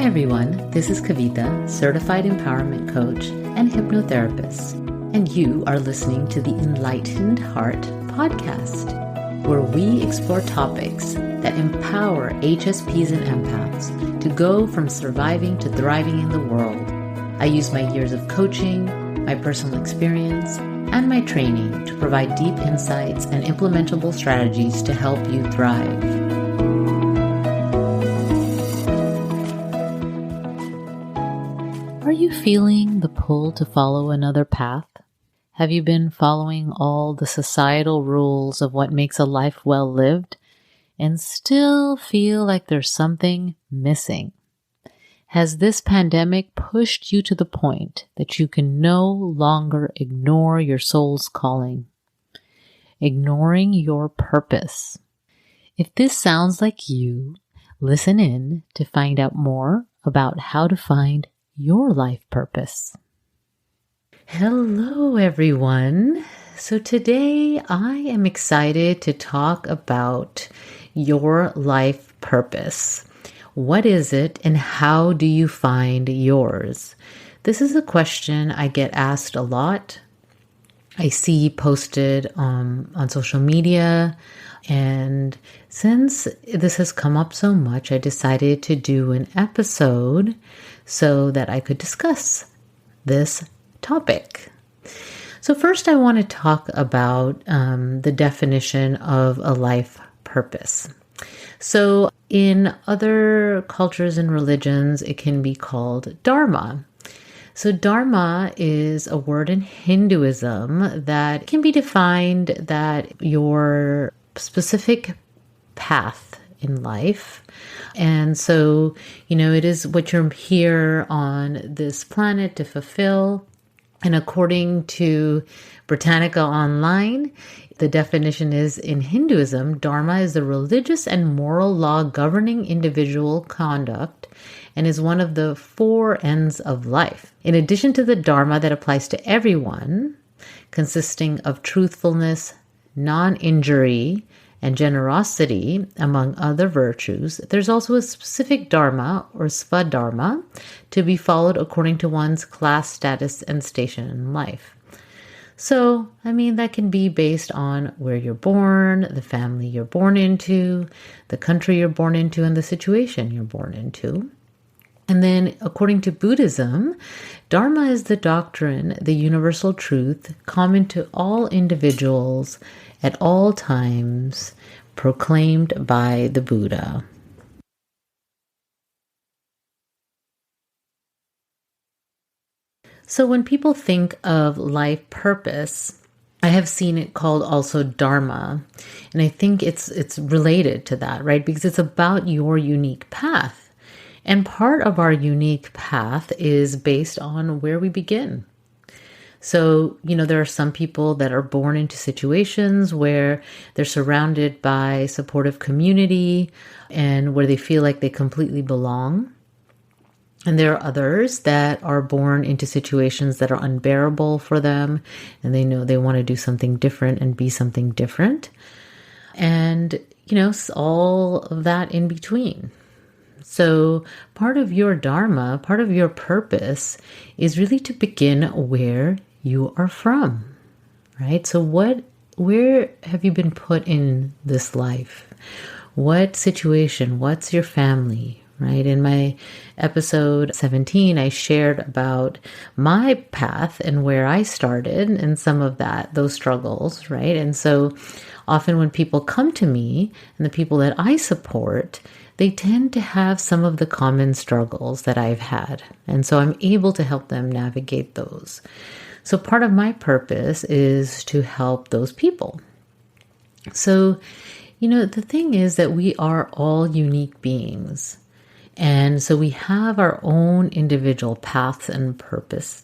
everyone, this is Kavita, Certified Empowerment Coach and Hypnotherapist, and you are listening to the Enlightened Heart podcast, where we explore topics that empower HSPs and empaths to go from surviving to thriving in the world. I use my years of coaching, my personal experience, and my training to provide deep insights and implementable strategies to help you thrive. Are you feeling the pull to follow another path? Have you been following all the societal rules of what makes a life well lived and still feel like there's something missing? Has this pandemic pushed you to the point that you can no longer ignore your soul's calling, ignoring your purpose? If this sounds like you, listen in to find out more about how to find your life purpose. Hello, everyone. So today I am excited to talk about your life purpose. What is it and how do you find yours? This is a question I get asked a lot. I see posted on social media. And since this has come up so much, I decided to do an episode so that I could discuss this topic. So first, I want to talk about the definition of a life purpose. So in other cultures and religions, it can be called Dharma. So Dharma is a word in Hinduism that can be defined that your specific path in life. And so, it is what you're here on this planet to fulfill. And according to Britannica Online, the definition is in Hinduism, Dharma is the religious and moral law governing individual conduct and is one of the four ends of life. In addition to the Dharma that applies to everyone, consisting of truthfulness, non-injury, and generosity, among other virtues, there's also a specific dharma or svadharma to be followed according to one's class status and station in life. So, that can be based on where you're born, the family you're born into, the country you're born into, and the situation you're born into. And then, according to Buddhism, Dharma is the doctrine, the universal truth, common to all individuals at all times, proclaimed by the Buddha. So when people think of life purpose, I have seen it called also Dharma. And I think it's related to that, right? Because it's about your unique path. And part of our unique path is based on where we begin. So, there are some people that are born into situations where they're surrounded by supportive community and where they feel like they completely belong. And there are others that are born into situations that are unbearable for them, and they know they want to do something different and be something different. And, all of that in between. So part of your Dharma, part of your purpose is really to begin where you are from, right? So where have you been put in this life? What situation? What's your family, right? In my episode 17, I shared about my path and where I started and some of those struggles, right? And so often when people come to me and the people that I support, they tend to have some of the common struggles that I've had. And so I'm able to help them navigate those. So part of my purpose is to help those people. So, the thing is that we are all unique beings. And so we have our own individual paths and purpose.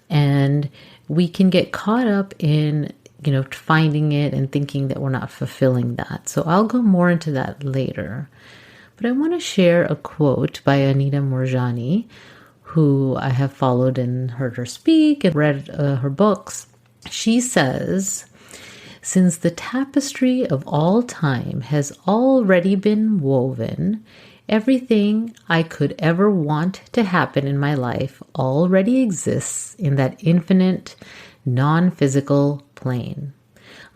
And we can get caught up in, finding it and thinking that we're not fulfilling that. So I'll go more into that later. But I want to share a quote by Anita Moorjani, who I have followed and heard her speak and read her books. She says, "Since the tapestry of all time has already been woven, Everything I could ever want to happen in my life already exists in that infinite, non-physical plane.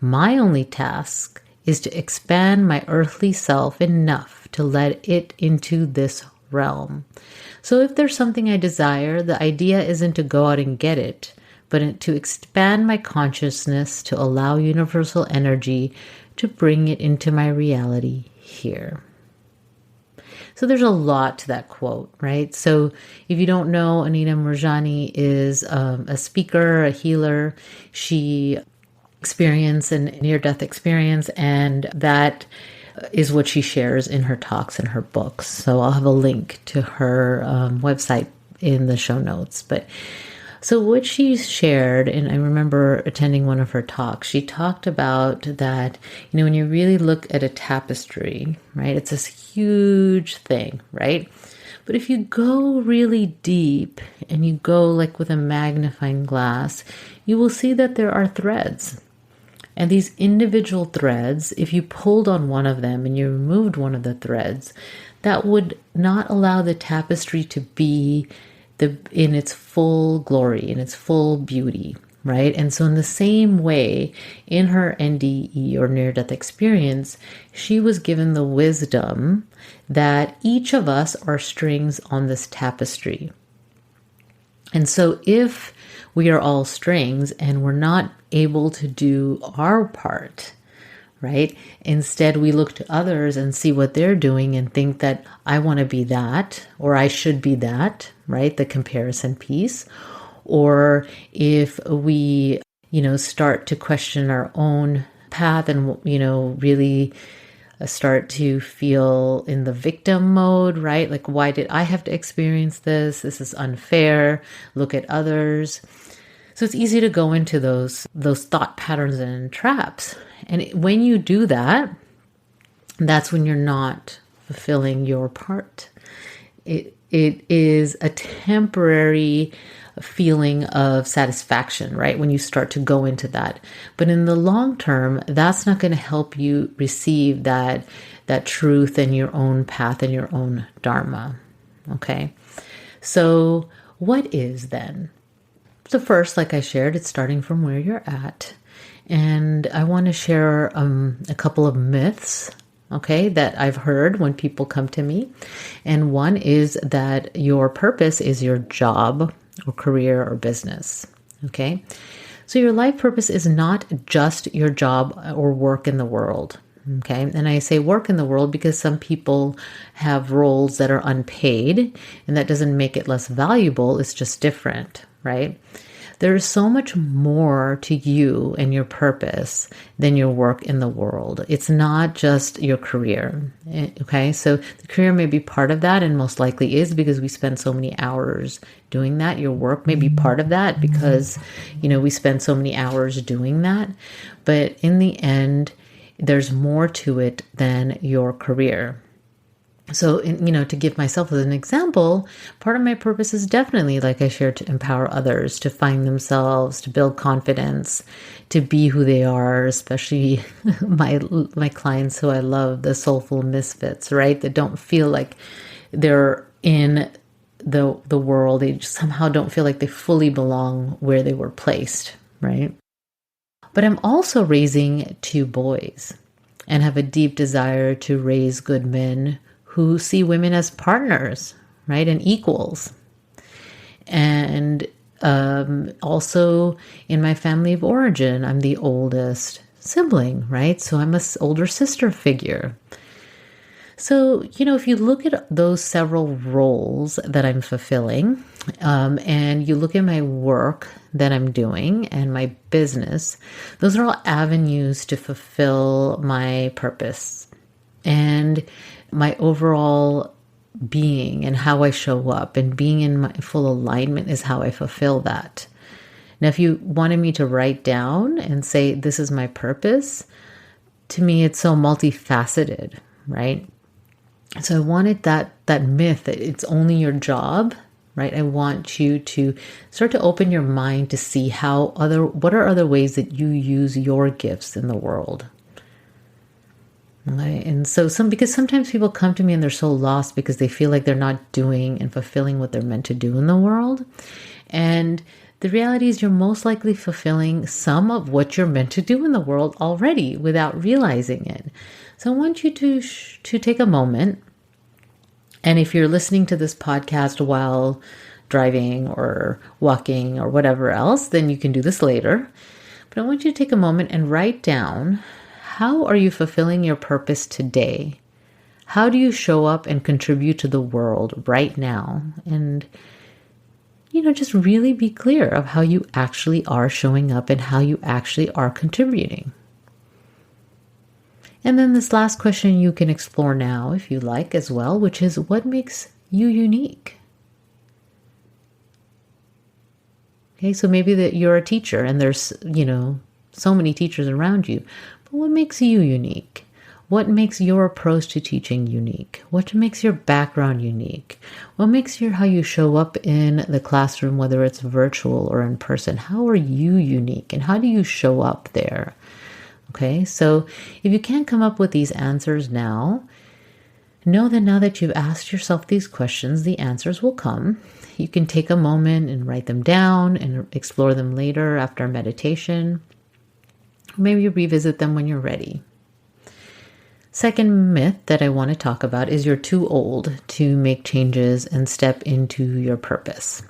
My only task is to expand my earthly self enough to let it into this realm. So if there's something I desire, the idea isn't to go out and get it, but to expand my consciousness to allow universal energy to bring it into my reality here. So there's a lot to that quote, right? So if you don't know, Anita Moorjani is a speaker, a healer. She experienced a near-death experience, and that is what she shares in her talks and her books. So I'll have a link to her website in the show notes. But so what she shared, and I remember attending one of her talks, she talked about that, when you really look at a tapestry, right, it's this huge thing, right? But if you go really deep and you go like with a magnifying glass, you will see that there are threads. And these individual threads, if you pulled on one of them and you removed one of the threads, that would not allow the tapestry to be in its full glory, in its full beauty, right? And so in the same way, in her NDE or near-death experience, she was given the wisdom that each of us are strings on this tapestry. And so if we are all strings and we're not able to do our part, right? Instead, we look to others and see what they're doing and think that I want to be that, or I should be that, right? The comparison piece. Or if we, start to question our own path and, really start to feel in the victim mode, right? Like, why did I have to experience this? This is unfair. Look at others. So it's easy to go into those thought patterns and traps. And when you do that, that's when you're not fulfilling your part. It is a temporary feeling of satisfaction, right? When you start to go into that. But in the long term, that's not going to help you receive that truth and your own path and your own Dharma. Okay. So what is then? So first, like I shared, it's starting from where you're at. And I want to share a couple of myths, okay, that I've heard when people come to me. And one is that your purpose is your job or career or business, okay? So your life purpose is not just your job or work in the world, okay? And I say work in the world because some people have roles that are unpaid, and that doesn't make it less valuable. It's just different, right? There is so much more to you and your purpose than your work in the world. It's not just your career, okay? So the career may be part of that, and most likely is because we spend so many hours doing that. Your work may be part of that because, we spend so many hours doing that. But in the end, there's more to it than your career. So, to give myself as an example, part of my purpose is definitely, like I shared, to empower others, to find themselves, to build confidence, to be who they are, especially my clients who I love, the soulful misfits, right? That don't feel like they're in the world. They just somehow don't feel like they fully belong where they were placed, right? But I'm also raising 2 boys and have a deep desire to raise good men who see women as partners, right, and equals. And also in my family of origin, I'm the oldest sibling, right? So I'm an older sister figure. So, if you look at those several roles that I'm fulfilling, and you look at my work that I'm doing and my business, those are all avenues to fulfill my purpose. And my overall being and how I show up and being in my full alignment is how I fulfill that. Now, if you wanted me to write down and say, this is my purpose, to me, it's so multifaceted, right? So I wanted that myth that it's only your job, right? I want you to start to open your mind to see what are other ways that you use your gifts in the world. Right? And so because sometimes people come to me and they're so lost because they feel like they're not doing and fulfilling what they're meant to do in the world. And the reality is you're most likely fulfilling some of what you're meant to do in the world already without realizing it. So I want you to take a moment. And if you're listening to this podcast while driving or walking or whatever else, then you can do this later. But I want you to take a moment and write down, how are you fulfilling your purpose today? How do you show up and contribute to the world right now? And, just really be clear of how you actually are showing up and how you actually are contributing. And then this last question you can explore now if you like as well, which is, what makes you unique? Okay, so maybe that you're a teacher and there's, so many teachers around you, but what makes you unique? What makes your approach to teaching unique? What makes your background unique? What makes how you show up in the classroom, whether it's virtual or in person? How are you unique and how do you show up there? Okay, so if you can't come up with these answers now, know that now that you've asked yourself these questions, the answers will come. You can take a moment and write them down and explore them later after meditation. Maybe revisit them when you're ready. Second myth that I want to talk about is you're too old to make changes and step into your purpose.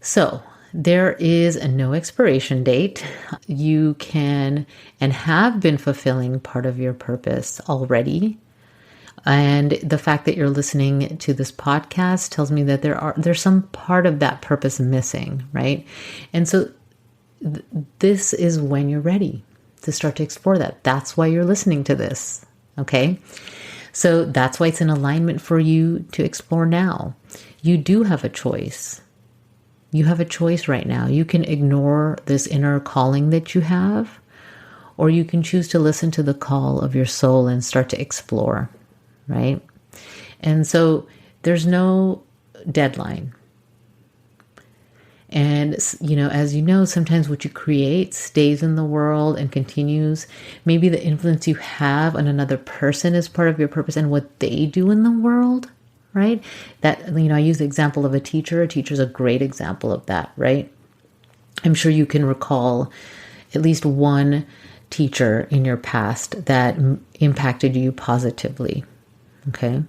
So there is no expiration date. You can and have been fulfilling part of your purpose already. And the fact that you're listening to this podcast tells me that there's some part of that purpose missing, right? And so this is when you're ready to start to explore that. That's why you're listening to this. Okay, so that's why it's in alignment for you to explore now. You do have a choice. You have a choice right now. You can ignore this inner calling that you have, or you can choose to listen to the call of your soul and start to explore, right? And so there's no deadline. And, as you know, sometimes what you create stays in the world and continues. Maybe the influence you have on another person is part of your purpose and what they do in the world, right? That, I use the example of a teacher. A teacher is a great example of that, right? I'm sure you can recall at least one teacher in your past that impacted you positively, okay?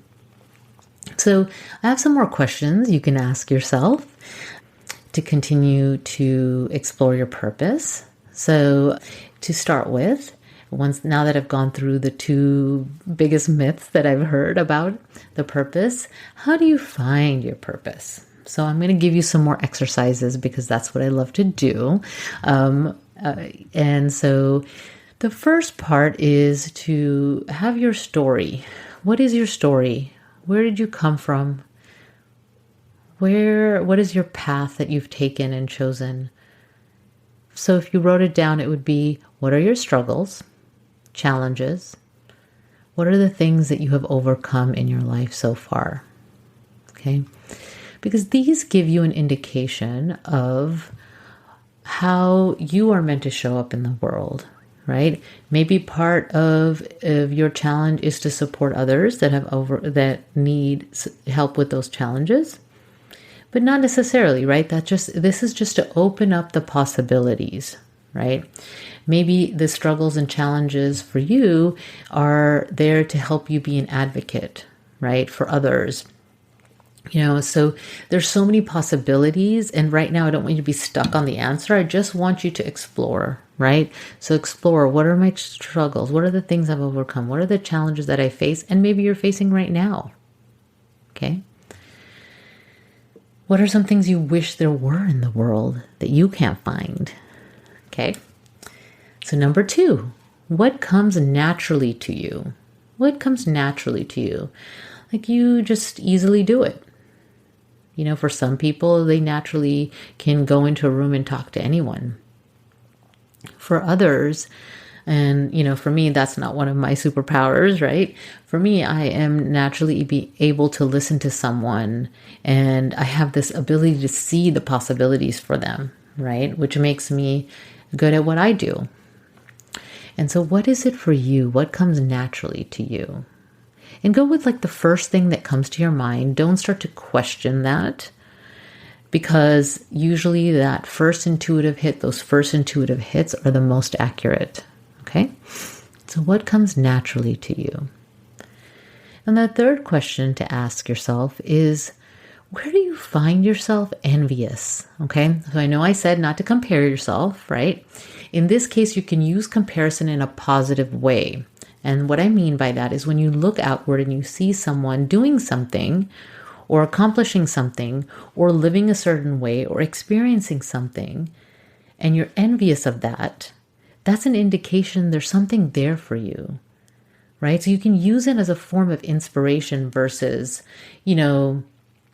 So I have some more questions you can ask yourself to continue to explore your purpose. So to start with, now that I've gone through the two biggest myths that I've heard about the purpose, how do you find your purpose? So I'm going to give you some more exercises because that's what I love to do. And so the first part is to have your story. What is your story? Where did you come from? What is your path that you've taken and chosen? So if you wrote it down, it would be, what are your struggles, challenges? What are the things that you have overcome in your life so far? Okay. Because these give you an indication of how you are meant to show up in the world, right? Maybe part of your challenge is to support others that need help with those challenges. But not necessarily, right? This is just to open up the possibilities, right? Maybe the struggles and challenges for you are there to help you be an advocate, right? For others. So there's so many possibilities. And right now I don't want you to be stuck on the answer. I just want you to explore, right? So explore, what are my struggles? What are the things I've overcome? What are the challenges that I face? And maybe you're facing right now, okay? What are some things you wish there were in the world that you can't find? Okay. So number 2, what comes naturally to you? What comes naturally to you? Like you just easily do it. For some people, they naturally can go into a room and talk to anyone. For others, and, for me, that's not one of my superpowers, right? For me, I am naturally be able to listen to someone and I have this ability to see the possibilities for them, right? Which makes me good at what I do. And so what is it for you? What comes naturally to you? And go with like the first thing that comes to your mind. Don't start to question that, because usually that first intuitive hit, those first intuitive hits are the most accurate. Okay? So what comes naturally to you? And the third question to ask yourself is, where do you find yourself envious? Okay, so I know I said not to compare yourself, right? In this case, you can use comparison in a positive way. And what I mean by that is when you look outward and you see someone doing something or accomplishing something or living a certain way or experiencing something, and you're envious of that, that's an indication there's something there for you, right? So you can use it as a form of inspiration versus,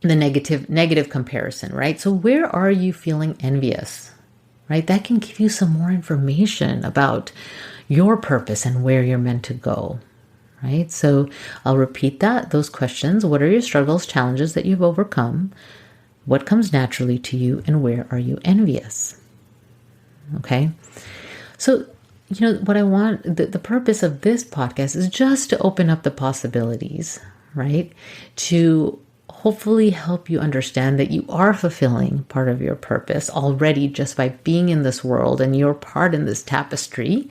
the negative comparison, right? So where are you feeling envious, right? That can give you some more information about your purpose and where you're meant to go, right? So I'll repeat those questions. What are your struggles, challenges that you've overcome? What comes naturally to you, and where are you envious? Okay. So, what I want, the purpose of this podcast is just to open up the possibilities, right? To hopefully help you understand that you are fulfilling part of your purpose already just by being in this world and your part in this tapestry,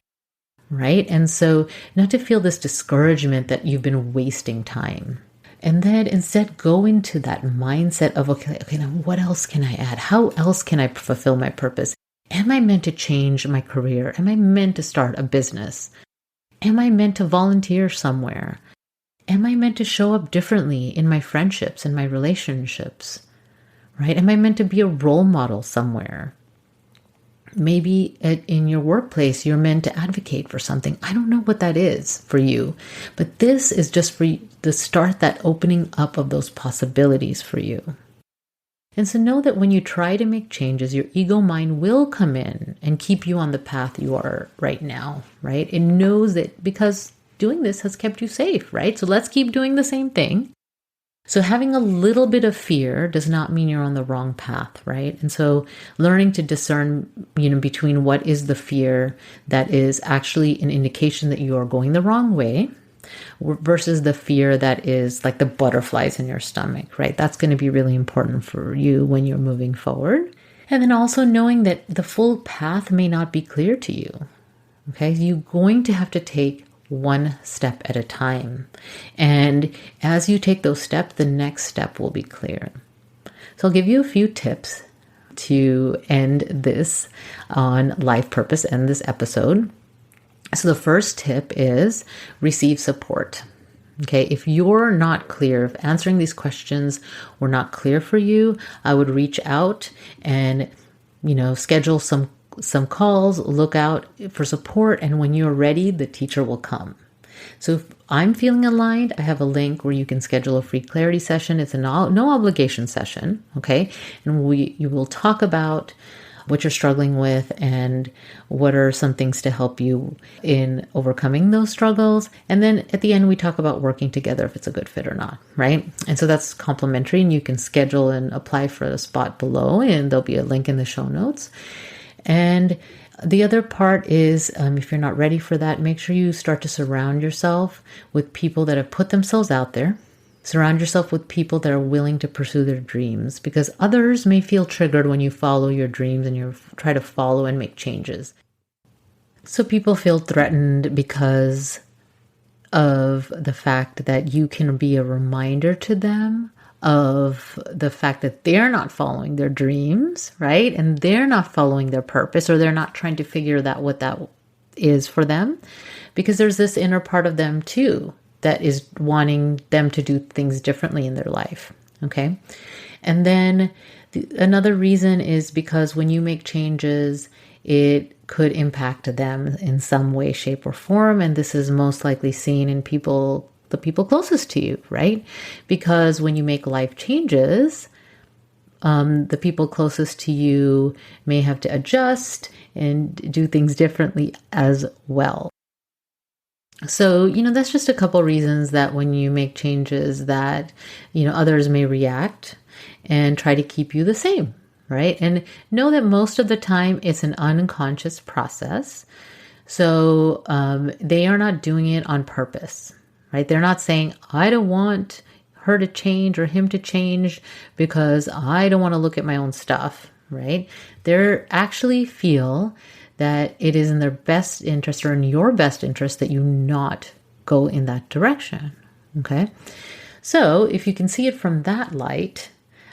right? And so not to feel this discouragement that you've been wasting time. And then instead go into that mindset of, okay, now what else can I add? How else can I fulfill my purpose? Am I meant to change my career? Am I meant to start a business? Am I meant to volunteer somewhere? Am I meant to show up differently in my friendships and my relationships, right? Am I meant to be a role model somewhere? Maybe in your workplace, you're meant to advocate for something. I don't know what that is for you, but this is just for you to start that opening up of those possibilities for you. And so know that when you try to make changes, your ego mind will come in and keep you on the path you are right now, right? It knows that because doing this has kept you safe, right? So let's keep doing the same thing. So having a little bit of fear does not mean you're on the wrong path, right? And so learning to discern, between what is the fear that is actually an indication that you are going the wrong way versus the fear that is like the butterflies in your stomach, right? That's going to be really important for you when you're moving forward. And then also knowing that the full path may not be clear to you, okay? You're going to have to take one step at a time. And as you take those steps, the next step will be clear. So I'll give you a few tips to end this on life purpose and this episode. So the first tip is receive support. Okay, if you're not clear, if answering these questions were not clear for you, I would reach out and, schedule some calls, look out for support, and when you're ready, the teacher will come. So if I'm feeling aligned, I have a link where you can schedule a free clarity session. It's a no obligation session, okay? And you will talk about what you're struggling with and what are some things to help you in overcoming those struggles. And then at the end, we talk about working together if it's a good fit or not, right? And so that's complimentary, and you can schedule and apply for the spot below, and there'll be a link in the show notes. And the other part is, if you're not ready for that, make sure you start to surround yourself with people that have put themselves out there. Surround yourself with people that are willing to pursue their dreams, because others may feel triggered when you follow your dreams and you try to follow and make changes. So people feel threatened because of the fact that you can be a reminder to them of the fact that they're not following their dreams, right? And they're not following their purpose, or they're not trying to figure out what that is for them, because there's this inner part of them too that is wanting them to do things differently in their life, okay? And then another reason is because when you make changes, it could impact them in some way, shape, or form, and this is most likely seen in the people closest to you, right? Because when you make life changes, the people closest to you may have to adjust and do things differently as well. So, that's just a couple reasons that when you make changes that, others may react and try to keep you the same, right? And know that most of the time it's an unconscious process. So they are not doing it on purpose, right? They're not saying, I don't want her to change or him to change because I don't want to look at my own stuff, right? They actually feel that it is in their best interest or in your best interest that you not go in that direction, okay? So if you can see it from that light,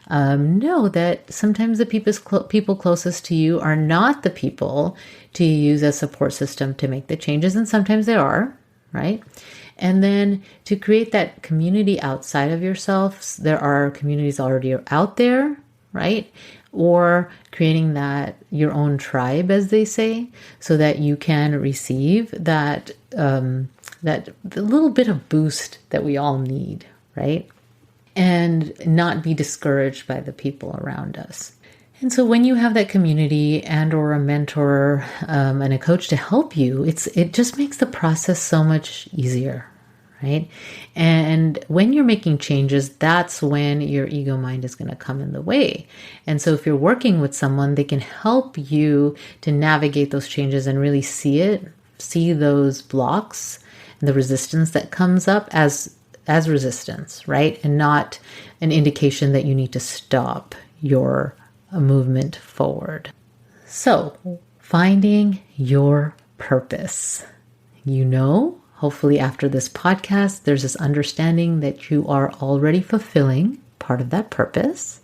know that sometimes the people closest to you are not the people to use as support system to make the changes, and sometimes they are, right? And then to create that community outside of yourself, there are communities already out there, right? Or creating that your own tribe, as they say, so that you can receive that that little bit of boost that we all need, right? And not be discouraged by the people around us. And so when you have that community and or a mentor and a coach to help you, it just makes the process so much easier, right? And when you're making changes, that's when your ego mind is going to come in the way. And so if you're working with someone, they can help you to navigate those changes and really see those blocks and the resistance that comes up as resistance, right? And not an indication that you need to stop your movement forward. So, finding your purpose. Hopefully after this podcast, there's this understanding that you are already fulfilling part of that purpose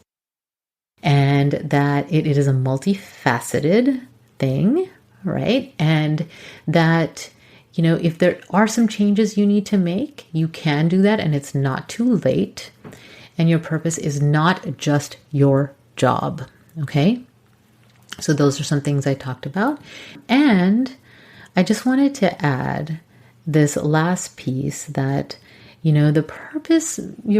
and that it is a multifaceted thing, right? And that if there are some changes you need to make, you can do that and it's not too late. And your purpose is not just your job, okay? So those are some things I talked about. And I just wanted to add this last piece that, your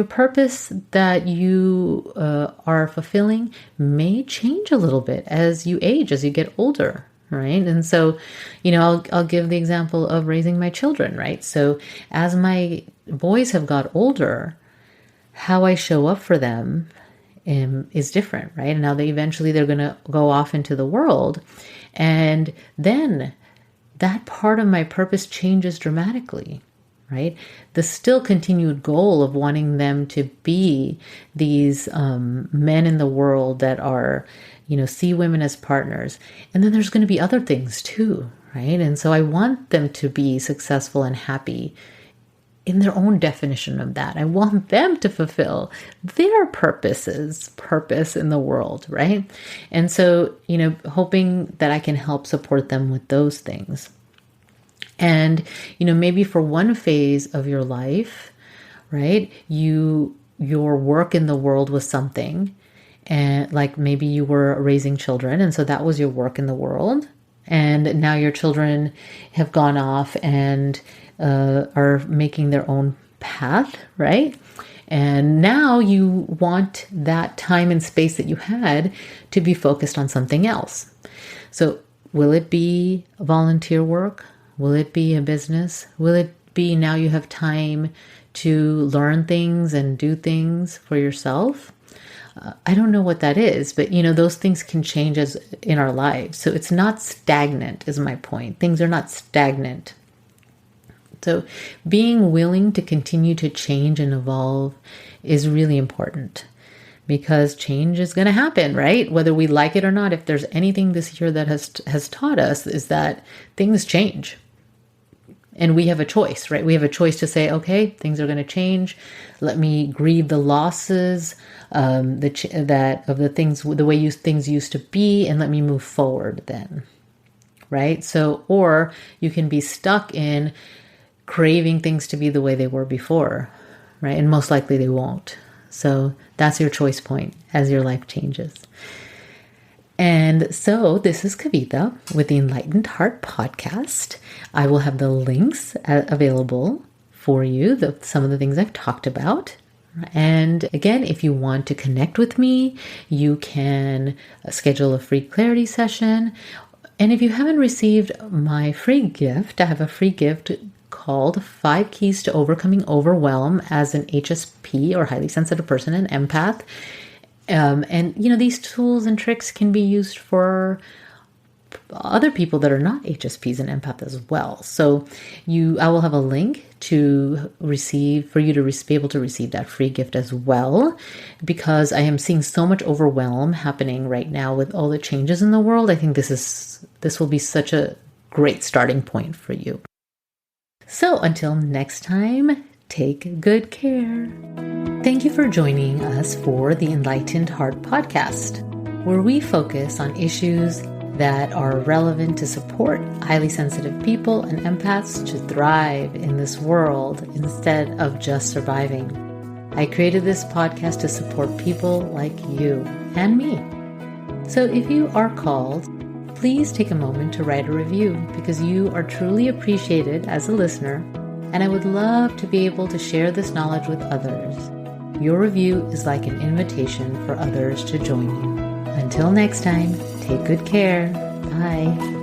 purpose that you are fulfilling may change a little bit as you age, as you get older. Right. And so, I'll give the example of raising my children, right? So as my boys have got older, how I show up for them is different, right? And now they're going to go off into the world. And then that part of my purpose changes dramatically, right? The still continued goal of wanting them to be these men in the world that are, see women as partners. And then there's going to be other things too, right? And so I want them to be successful and happy in their own definition of that. I want them to fulfill their purpose in the world, right? And so, hoping that I can help support them with those things. And, maybe for one phase of your life, right, your work in the world was something. And like maybe you were raising children, and so that was your work in the world. And now your children have gone off and are making their own path, right? And now you want that time and space that you had to be focused on something else. So will it be volunteer work? Will it be a business? Will it be now you have time to learn things and do things for yourself? I don't know what that is, but those things can change as in our lives. So it's not stagnant is my point. Things are not stagnant. So being willing to continue to change and evolve is really important because change is going to happen, right? Whether we like it or not. If there's anything this year that has taught us is that things change. And we have a choice, right? We have a choice to say, okay, things are going to change. Let me grieve the losses the way things used to be, and let me move forward then, right? So, or you can be stuck in craving things to be the way they were before, right? And most likely they won't. So that's your choice point as your life changes. And so this is Kavita with the Enlightened Heart podcast. I will have the links available for you, some of the things I've talked about. And again, if you want to connect with me, you can schedule a free clarity session. And if you haven't received my free gift, I have a free gift called 5 Keys to Overcoming Overwhelm as an HSP or highly sensitive person, an empath. And these tools and tricks can be used for other people that are not HSPs and empath as well. So I will have a link to receive, for you to be able to receive that free gift as well, because I am seeing so much overwhelm happening right now with all the changes in the world. I think this will be such a great starting point for you. So until next time, take good care. Thank you for joining us for the Enlightened Heart podcast, where we focus on issues that are relevant to support highly sensitive people and empaths to thrive in this world instead of just surviving. I created this podcast to support people like you and me. So if you are called, please take a moment to write a review, because you are truly appreciated as a listener, and I would love to be able to share this knowledge with others. Your review is like an invitation for others to join you. Until next time, take good care. Bye.